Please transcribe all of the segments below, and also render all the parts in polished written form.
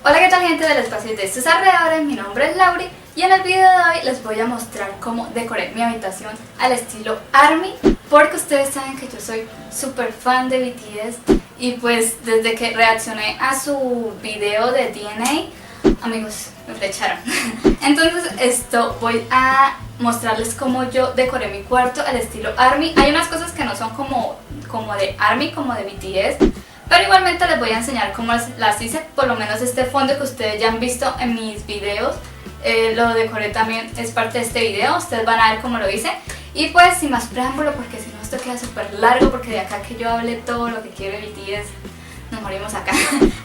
Hola, ¿qué tal, gente del espacio de sus alrededores? Mi nombre es Lauri y en el video de hoy les voy a mostrar cómo decoré mi habitación al estilo ARMY, porque ustedes saben que yo soy súper fan de BTS y pues desde que reaccioné a su video de DNA, amigos, me flecharon. Entonces voy a mostrarles cómo yo decoré mi cuarto al estilo ARMY. Hay unas cosas que no son como de ARMY, como de BTS, pero igualmente les voy a enseñar cómo las hice. Por lo menos este fondo que ustedes ya han visto en mis videos, lo decoré también, es parte de este video. Ustedes van a ver cómo lo hice. Y pues sin más preámbulo, porque si no esto queda súper largo, porque de acá que yo hablé todo lo que quiero de BTS, nos morimos acá.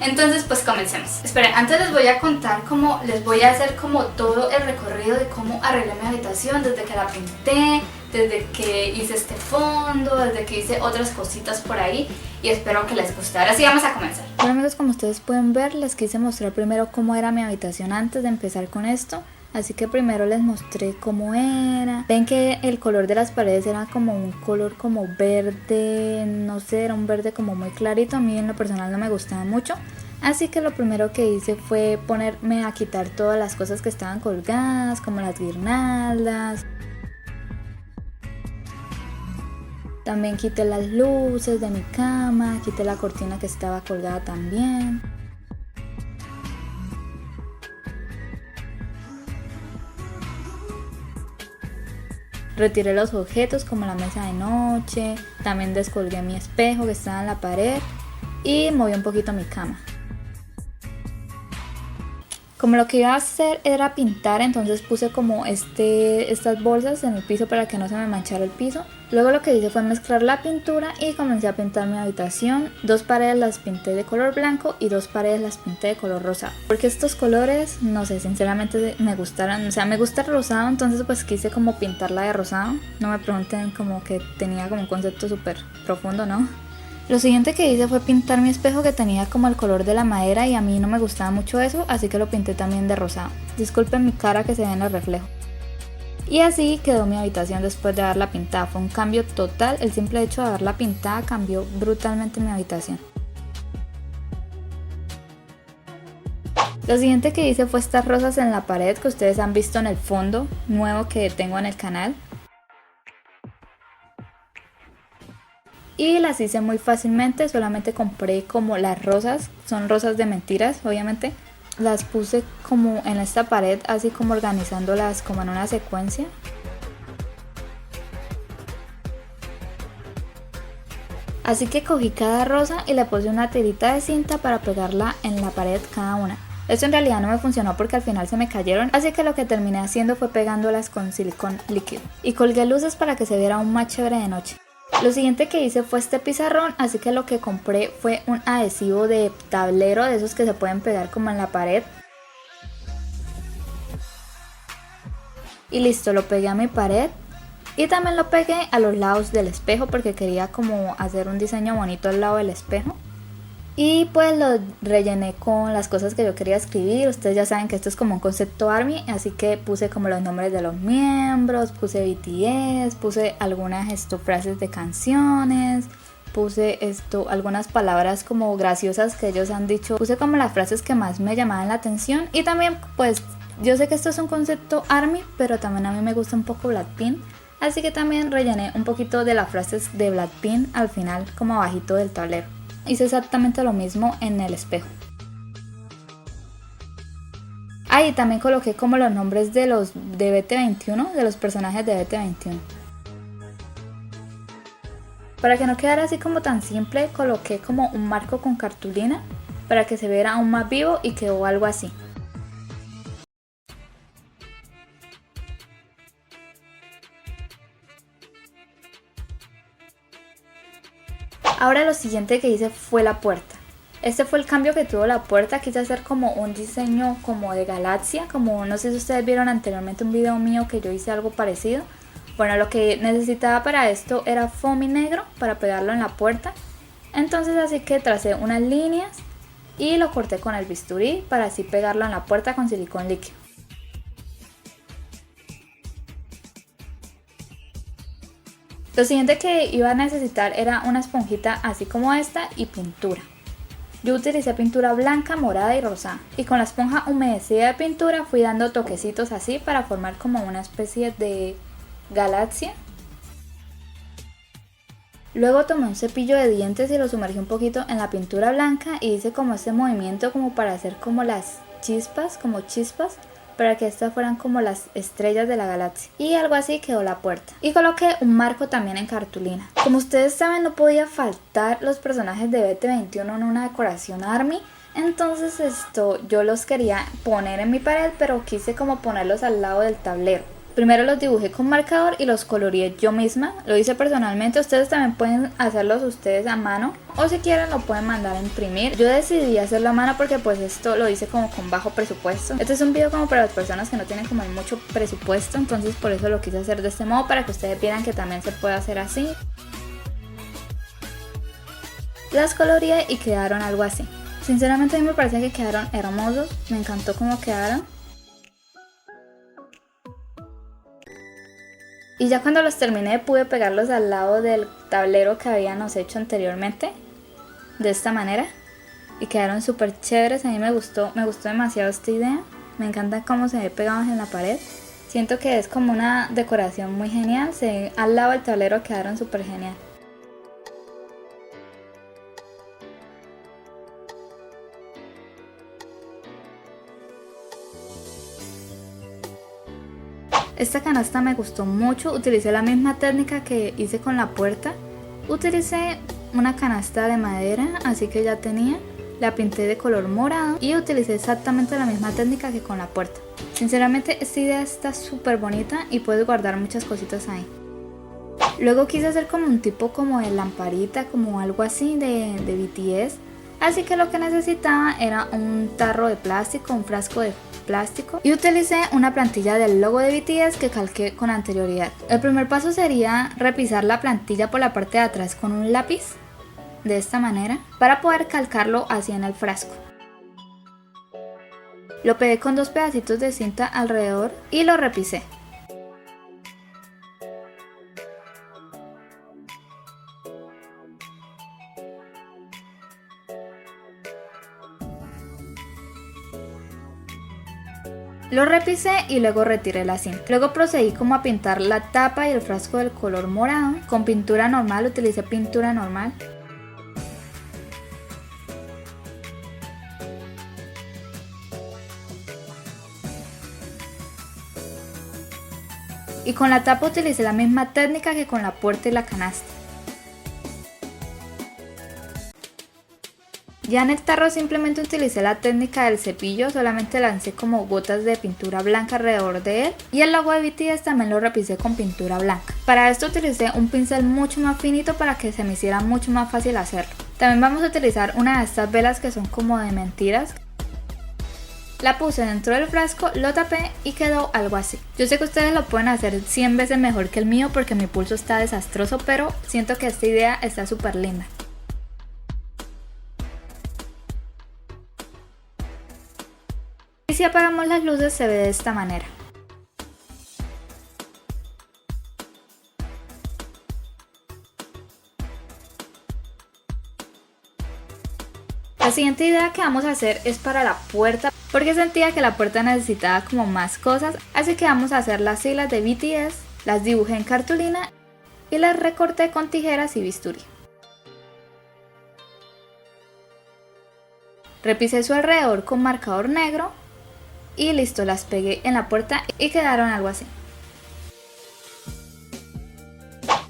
Entonces pues comencemos. Esperen, antes les voy a contar cómo, les voy a hacer como todo el recorrido de cómo arreglé mi habitación, desde que la pinté, desde que hice este fondo, desde que hice otras cositas por ahí, y espero que les guste. Ahora sí vamos a comenzar. Bueno, amigos, como ustedes pueden ver, les quise mostrar primero cómo era mi habitación antes de empezar con esto. Así que primero les mostré cómo era. Ven que el color de las paredes era como un color como verde, no sé, era un verde como muy clarito. A mí en lo personal no me gustaba mucho. Así que lo primero que hice fue ponerme a quitar todas las cosas que estaban colgadas, como las guirnaldas. También quité las luces de mi cama, quité la cortina que estaba colgada también. Retiré los objetos como la mesa de noche, también descolgué mi espejo que estaba en la pared y moví un poquito mi cama. Como lo que iba a hacer era pintar, entonces puse como estas bolsas en el piso para que no se me manchara el piso. Luego lo que hice fue mezclar la pintura y comencé a pintar mi habitación. 2 paredes las pinté de color blanco y 2 paredes las pinté de color rosado. Porque estos colores, no sé, sinceramente me gustaron. O sea, me gusta el rosado, entonces pues quise como pintarla de rosado. No me pregunten como que tenía como un concepto súper profundo, ¿no? Lo siguiente que hice fue pintar mi espejo, que tenía como el color de la madera y a mí no me gustaba mucho eso, así que lo pinté también de rosado. Disculpen mi cara que se ve en el reflejo. Y así quedó mi habitación después de haberla pintada. Fue un cambio total, el simple hecho de haberla pintada cambió brutalmente mi habitación. Lo siguiente que hice fue estas rosas en la pared que ustedes han visto en el fondo nuevo que tengo en el canal. Y las hice muy fácilmente, solamente compré como las rosas, son rosas de mentiras obviamente. Las puse como en esta pared, así como organizándolas como en una secuencia. Así que cogí cada rosa y le puse una tirita de cinta para pegarla en la pared cada una. Esto en realidad no me funcionó porque al final se me cayeron, así que lo que terminé haciendo fue pegándolas con silicón líquido. Y colgué luces para que se viera aún más chévere de noche. Lo siguiente que hice fue este pizarrón, así que lo que compré fue un adhesivo de tablero, de esos que se pueden pegar como en la pared. Y listo, lo pegué a mi pared y también lo pegué a los lados del espejo porque quería como hacer un diseño bonito al lado del espejo. Y pues lo rellené con las cosas que yo quería escribir. Ustedes ya saben que esto es como un concepto ARMY, así que puse como los nombres de los miembros, puse BTS, puse algunas frases de canciones, puse algunas palabras como graciosas que ellos han dicho. Puse como las frases que más me llamaban la atención y también pues yo sé que esto es un concepto ARMY, pero también a mí me gusta un poco Blackpink, así que también rellené un poquito de las frases de Blackpink al final como abajito del tablero. Hice exactamente lo mismo en el espejo. Y también coloqué como los nombres de BT21, de los personajes de BT21. Para que no quedara así como tan simple, coloqué como un marco con cartulina para que se viera aún más vivo y quedó algo así. Ahora lo siguiente que hice fue la puerta. Este fue el cambio que tuvo la puerta. Quise hacer como un diseño como de galaxia, como no sé si ustedes vieron anteriormente un video mío que yo hice algo parecido. Bueno, lo que necesitaba para esto era foamy negro para pegarlo en la puerta. Entonces así que tracé unas líneas y lo corté con el bisturí para así pegarlo en la puerta con silicón líquido. Lo siguiente que iba a necesitar era una esponjita así como esta y pintura. Yo utilicé pintura blanca, morada y rosa, y con la esponja humedecida de pintura fui dando toquecitos así para formar como una especie de galaxia. Luego tomé un cepillo de dientes y lo sumergí un poquito en la pintura blanca y hice como ese movimiento como para hacer como las chispas, para que estas fueran como las estrellas de la galaxia. Y algo así quedó la puerta. Y coloqué un marco también en cartulina. Como ustedes saben, no podía faltar los personajes de BT21 en una decoración ARMY. Entonces yo los quería poner en mi pared, pero quise como ponerlos al lado del tablero. Primero los dibujé con marcador y los coloreé yo misma. Lo hice personalmente. Ustedes también pueden hacerlos ustedes a mano, o si quieren lo pueden mandar a imprimir. Yo decidí hacerlo a mano porque pues esto lo hice como con bajo presupuesto. Este es un video como para las personas que no tienen como mucho presupuesto, entonces por eso lo quise hacer de este modo, para que ustedes vieran que también se puede hacer así. Las coloreé y quedaron algo así. Sinceramente a mí me parece que quedaron hermosos. Me encantó cómo quedaron. Y ya cuando los terminé pude pegarlos al lado del tablero que habíamos hecho anteriormente, de esta manera, y quedaron súper chéveres. A mí me gustó demasiado esta idea. Me encanta cómo se ve pegados en la pared. Siento que es como una decoración muy genial. Al lado del tablero quedaron súper genial. Esta canasta me gustó mucho, utilicé la misma técnica que hice con la puerta. Utilicé una canasta de madera, así que ya tenía, la pinté de color morado y utilicé exactamente la misma técnica que con la puerta. Sinceramente esta idea está súper bonita y puedes guardar muchas cositas ahí. Luego quise hacer como un tipo como de lamparita, como algo así de BTS. Así que lo que necesitaba era un tarro de plástico, un frasco de plástico, y utilicé una plantilla del logo de BTS que calqué con anterioridad. El primer paso sería repisar la plantilla por la parte de atrás con un lápiz, de esta manera, para poder calcarlo así en el frasco. Lo pegué con 2 pedacitos de cinta alrededor y lo repisé. Lo repisé y luego retiré la cinta. Luego procedí como a pintar la tapa y el frasco del color morado. Con pintura normal, utilicé pintura normal. Y con la tapa utilicé la misma técnica que con la puerta y la canasta. Ya en el tarro simplemente utilicé la técnica del cepillo, solamente lancé como gotas de pintura blanca alrededor de él, y el logo de BTS también lo repisé con pintura blanca. Para esto utilicé un pincel mucho más finito para que se me hiciera mucho más fácil hacerlo. También vamos a utilizar una de estas velas que son como de mentiras. La puse dentro del frasco, lo tapé y quedó algo así. Yo sé que ustedes lo pueden hacer 100 veces mejor que el mío porque mi pulso está desastroso, pero siento que esta idea está súper linda. Y si apagamos las luces se ve de esta manera. La siguiente idea que vamos a hacer es para la puerta, porque sentía que la puerta necesitaba como más cosas, así que vamos a hacer las siglas de BTS, las dibujé en cartulina y las recorté con tijeras y bisturí. Repisé su alrededor con marcador negro y listo, las pegué en la puerta y quedaron algo así.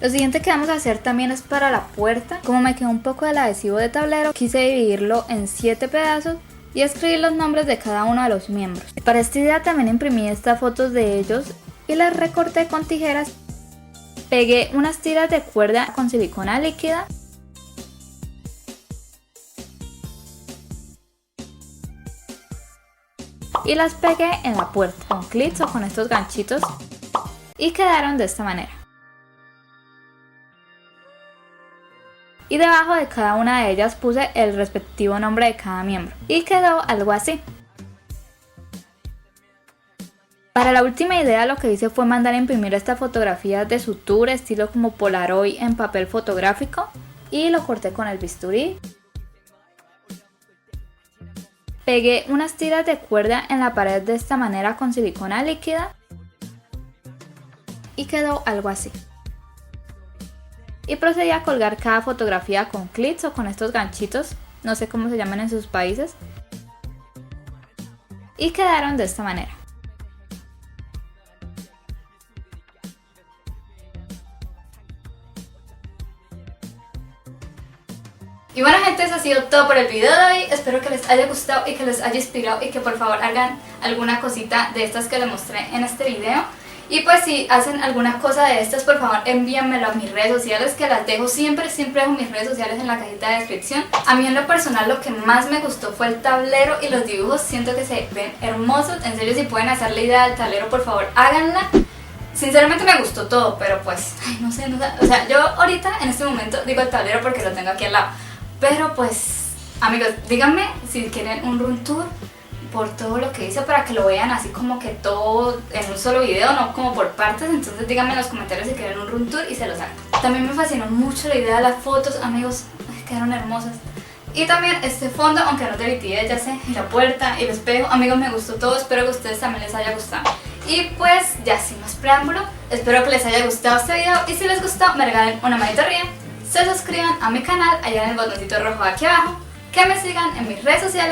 Lo siguiente que vamos a hacer también es para la puerta. Como me quedó un poco del adhesivo de tablero, quise dividirlo en 7 pedazos y escribir los nombres de cada uno de los miembros. Para esta idea también imprimí estas fotos de ellos y las recorté con tijeras. Pegué unas tiras de cuerda con silicona líquida y las pegué en la puerta con clips o con estos ganchitos y quedaron de esta manera. Y debajo de cada una de ellas puse el respectivo nombre de cada miembro y quedó algo así. Para la última idea lo que hice fue mandar a imprimir estas fotografías de su tour estilo como Polaroid en papel fotográfico y lo corté con el bisturí. Pegué unas tiras de cuerda en la pared de esta manera con silicona líquida y quedó algo así. Y procedí a colgar cada fotografía con clips o con estos ganchitos, no sé cómo se llaman en sus países, y quedaron de esta manera. Y bueno gente, eso ha sido todo por el video de hoy. Espero que les haya gustado y que les haya inspirado y que por favor hagan alguna cosita de estas que les mostré en este video. Y pues si hacen alguna cosa de estas, por favor envíenmelo a mis redes sociales, que las dejo siempre dejo mis redes sociales en la cajita de descripción. A mí en lo personal lo que más me gustó fue el tablero y los dibujos, siento que se ven hermosos. En serio, si pueden hacer la idea del tablero, por favor háganla. Sinceramente me gustó todo, pero pues, ay, no sé, o sea, yo ahorita en este momento digo el tablero porque lo tengo aquí al lado. Pero pues, amigos, díganme si quieren un room tour por todo lo que hice para que lo vean así como que todo en un solo video, no como por partes. Entonces díganme en los comentarios si quieren un room tour y se los hago. También me fascinó mucho la idea de las fotos, amigos, quedaron hermosas. Y también este fondo, aunque no es de BTS, ya sé, y la puerta y el espejo, amigos, me gustó todo, espero que a ustedes también les haya gustado. Y pues ya sin más preámbulo, espero que les haya gustado este video y si les gustó me regalen una manito arriba, se suscriban a mi canal allá en el botoncito rojo aquí abajo, que me sigan en mis redes sociales